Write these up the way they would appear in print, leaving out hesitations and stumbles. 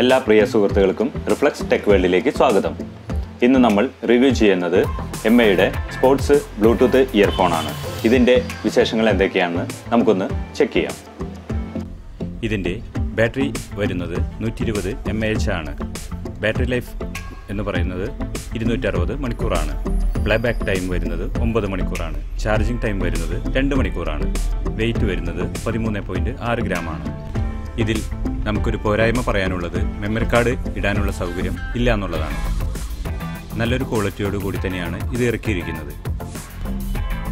എല്ലാ പ്രിയ സുഹൃത്തുക്കൾക്കും reflex tech വേൾഡിലേക്ക് സ്വാഗതം. ഇന്ന് നമ്മൾ റിവ്യൂ ചെയ്യുന്നത് MIയുടെ സ്പോർട്സ് ബ്ലൂടൂത്ത് ഇയർഫോൺ ആണ്. ഇതിൻ്റെ വിശേഷങ്ങൾ എന്തൊക്കെയാണെന്ന് നമുക്കൊന്ന് ചെക്ക് ചെയ്യാം. ഇതിൻ്റെ ബാറ്ററി വരുന്നത് 120 mAh ആണ്. ബാറ്ററി ലൈഫ് എന്ന് പറയുന്നത് 260 മണിക്കൂറാണ്. പ്ലേബാക്ക് ടൈം വരുന്നത് 9 മണിക്കൂറാണ്. ചാർജിംഗ് ടൈം വരുന്നത് 2 മണിക്കൂറാണ്. വെയിറ്റ് വരുന്നത് 13.6 ഗ്രാമാണ്. ഇതിൽ നമുക്കൊരു പോരായ്മ പറയാനുള്ളത് മെമ്മറി കാർഡ് ഇടാനുള്ള സൗകര്യം ഇല്ല എന്നുള്ളതാണ്. നല്ലൊരു ക്വാളിറ്റിയോട് കൂടി തന്നെയാണ് ഇത് ഇറക്കിയിരിക്കുന്നത്.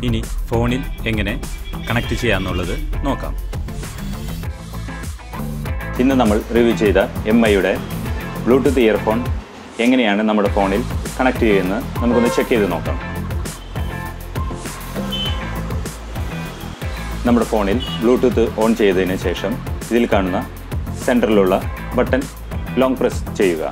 ഇനി ഫോണിൽ എങ്ങനെ കണക്ട് ചെയ്യാമെന്നുള്ളത് നോക്കാം. ഇന്ന് നമ്മൾ റിവ്യൂ ചെയ്ത MIയുടെ ബ്ലൂടൂത്ത് ഇയർഫോൺ എങ്ങനെയാണ് നമ്മുടെ ഫോണിൽ കണക്ട് ചെയ്യുന്നത് നമുക്കൊന്ന് ചെക്ക് ചെയ്ത് നോക്കാം. നമ്മുടെ ഫോണിൽ ബ്ലൂടൂത്ത് ഓൺ ചെയ്തതിന് ശേഷം ഇതിൽ കാണുന്ന സെൻറ്ററിലുള്ള ബട്ടൺ ലോങ് പ്രസ് ചെയ്യുക.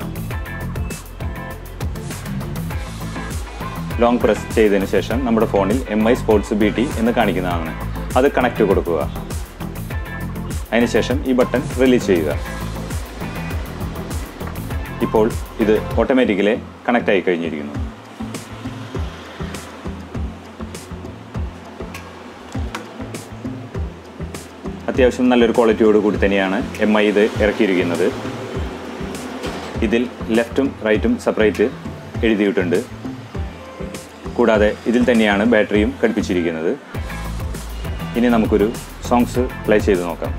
ലോങ് പ്രസ് ചെയ്തതിന് ശേഷം നമ്മുടെ ഫോണിൽ MI സ്പോർട്സ് BT എന്ന് കാണിക്കുന്നതാണ്. അത് കണക്ട് കൊടുക്കുക. അതിനുശേഷം ഈ ബട്ടൺ റിലീസ് ചെയ്യുക. ഇപ്പോൾ ഇത് ഓട്ടോമാറ്റിക്കലി കണക്റ്റ് ആയി കഴിഞ്ഞിരിക്കുന്നു. അത്യാവശ്യം നല്ലൊരു ക്വാളിറ്റിയോട് കൂടി തന്നെയാണ് MI ഇത് ഇറക്കിയിരിക്കുന്നത്. ഇതിൽ ലെഫ്റ്റും റൈറ്റും സെപ്പറേറ്റ് എഴുതിയിട്ടുണ്ട്. കൂടാതെ ഇതിൽ തന്നെയാണ് ബാറ്ററിയും ഘടിപ്പിച്ചിരിക്കുന്നത്. ഇനി നമുക്കൊരു സോങ്സ് പ്ലേ ചെയ്ത് നോക്കാം.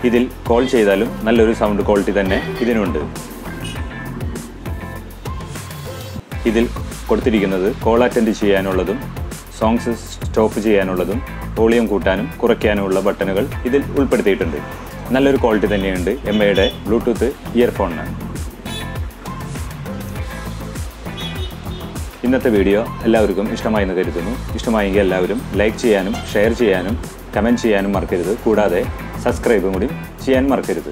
ഇതിൽ കോൾ ചെയ്താലും നല്ലൊരു സൗണ്ട് ക്വാളിറ്റി തന്നെ ഇതിനുണ്ട്. ഇതിൽ കൊടുത്തിരിക്കുന്നത് കോൾ അറ്റൻഡ് ചെയ്യാനുള്ളതും സോങ്സ് സ്റ്റോപ്പ് ചെയ്യാനുള്ളതും വോളിയം കൂട്ടാനും കുറയ്ക്കാനുമുള്ള ബട്ടണുകൾ ഇതിൽ ഉൾപ്പെടുത്തിയിട്ടുണ്ട്. നല്ലൊരു ക്വാളിറ്റി തന്നെയുണ്ട് MIയുടെ ബ്ലൂടൂത്ത് ഇയർഫോണിന്. ഇന്നത്തെ വീഡിയോ എല്ലാവർക്കും ഇഷ്ടമായി എന്ന് കരുതുന്നു. ഇഷ്ടമായെങ്കിൽ എല്ലാവരും ലൈക്ക് ചെയ്യാനും ഷെയർ ചെയ്യാനും കമൻറ്റ് ചെയ്യാനും മറക്കരുത്. കൂടാതെ സബ്സ്ക്രൈബും കൂടി ചെയ്യാൻ മറക്കരുത്.